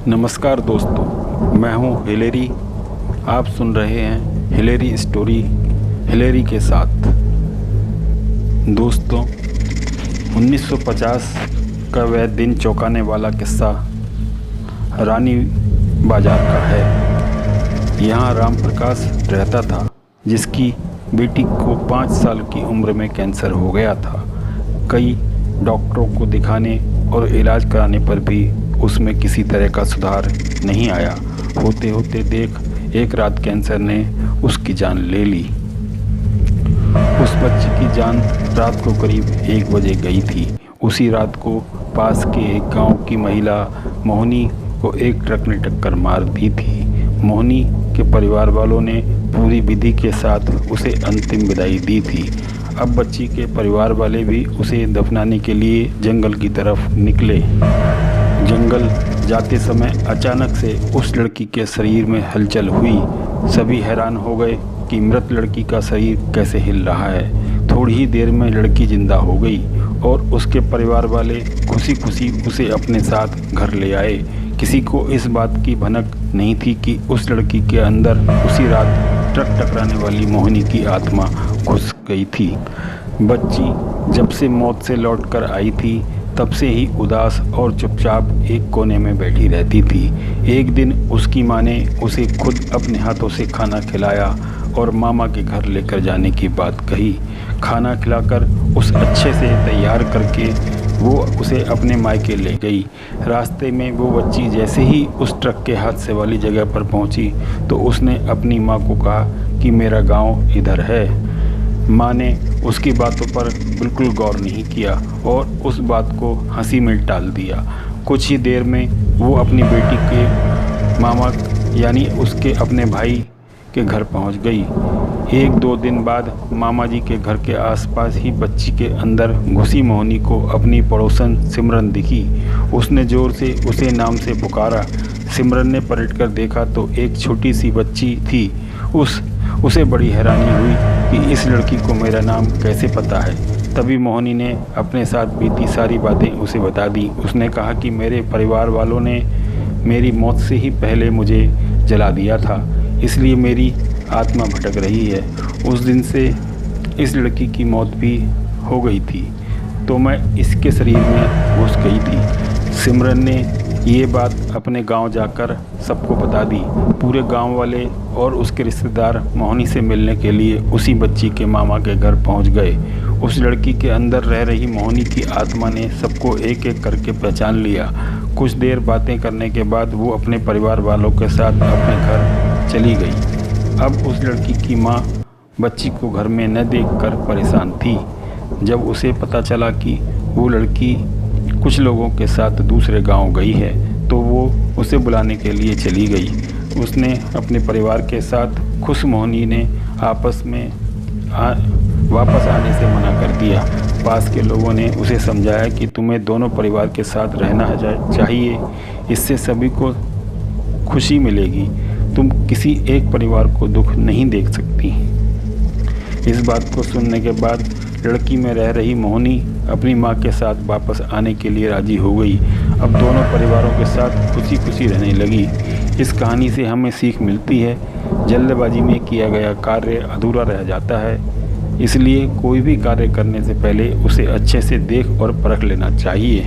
नमस्कार दोस्तों, मैं हूं हिलेरी। आप सुन रहे हैं हिलेरी स्टोरी हिलेरी के साथ। दोस्तों, 1950 का वह दिन चौंकाने वाला किस्सा रानी बाजार का है। यहाँ राम प्रकाश रहता था, जिसकी बेटी को 5 साल की उम्र में कैंसर हो गया था। कई डॉक्टरों को दिखाने और इलाज कराने पर भी उसमें किसी तरह का सुधार नहीं आया। होते होते एक रात कैंसर ने उसकी जान ले ली। उस बच्ची की जान रात को करीब 1 बजे गई थी। उसी रात को पास के एक गांव की महिला मोहिनी को एक ट्रक ने टक्कर मार दी थी। मोहिनी के परिवार वालों ने पूरी विधि के साथ उसे अंतिम विदाई दी थी। अब बच्ची के परिवार वाले भी उसे दफनाने के लिए जंगल की तरफ निकले। जंगल जाते समय अचानक से उस लड़की के शरीर में हलचल हुई। सभी हैरान हो गए कि मृत लड़की का शरीर कैसे हिल रहा है। थोड़ी ही देर में लड़की जिंदा हो गई और उसके परिवार वाले खुशी खुशी उसे अपने साथ घर ले आए। किसी को इस बात की भनक नहीं थी कि उस लड़की के अंदर उसी रात ट्रक टकराने वाली मोहिनी की आत्मा घुस गई थी। बच्ची जब से मौत से लौटकर आई थी, तब से ही उदास और चुपचाप एक कोने में बैठी रहती थी। एक दिन उसकी माँ ने उसे खुद अपने हाथों से खाना खिलाया और मामा के घर लेकर जाने की बात कही। खाना खिलाकर उस अच्छे से तैयार करके वो उसे अपने मायके ले गई। रास्ते में वो बच्ची जैसे ही उस ट्रक के हादसे वाली जगह पर पहुंची तो उसने अपनी माँ को कहा कि मेरा गांव इधर है। माँ ने उसकी बातों पर बिल्कुल गौर नहीं किया और उस बात को हंसी में टाल दिया। कुछ ही देर में वो अपनी बेटी के मामा यानी उसके अपने भाई के घर पहुंच गई। 1-2 दिन बाद मामा जी के घर के आसपास ही बच्ची के अंदर घुसी मोहिनी को अपनी पड़ोसन सिमरन दिखी। उसने ज़ोर से उसे नाम से पुकारा। सिमरन ने पलटकर देखा तो एक छोटी सी बच्ची थी। उसे बड़ी हैरानी हुई कि इस लड़की को मेरा नाम कैसे पता है। तभी मोहिनी ने अपने साथ बीती सारी बातें उसे बता दी। उसने कहा कि मेरे परिवार वालों ने मेरी मौत से ही पहले मुझे जला दिया था, इसलिए मेरी आत्मा भटक रही है। उस दिन से इस लड़की की मौत भी हो गई थी तो मैं इसके शरीर में घुस गई थी। सिमरन ने ये बात अपने गांव जाकर सबको बता दी। पूरे गांव वाले और उसके रिश्तेदार मोहिनी से मिलने के लिए उसी बच्ची के मामा के घर पहुंच गए। उस लड़की के अंदर रह रही मोहिनी की आत्मा ने सबको एक एक करके पहचान लिया। कुछ देर बातें करने के बाद वो अपने परिवार वालों के साथ अपने घर चली गई। अब उस लड़की की माँ बच्ची को घर में न देखकर परेशान थी। जब उसे पता चला कि वो लड़की कुछ लोगों के साथ दूसरे गांव गई है तो वो उसे बुलाने के लिए चली गई। उसने अपने परिवार के साथ खुश मोहिनी ने वापस आने से मना कर दिया। पास के लोगों ने उसे समझाया कि तुम्हें दोनों परिवार के साथ रहना चाहिए, इससे सभी को खुशी मिलेगी। तुम किसी एक परिवार को दुख नहीं देख सकती। इस बात को सुनने के बाद लड़की में रह रही मोहिनी अपनी माँ के साथ वापस आने के लिए राजी हो गई। अब दोनों परिवारों के साथ खुशी खुशी रहने लगी। इस कहानी से हमें सीख मिलती है, जल्दबाजी में किया गया कार्य अधूरा रह जाता है। इसलिए कोई भी कार्य करने से पहले उसे अच्छे से देख और परख लेना चाहिए।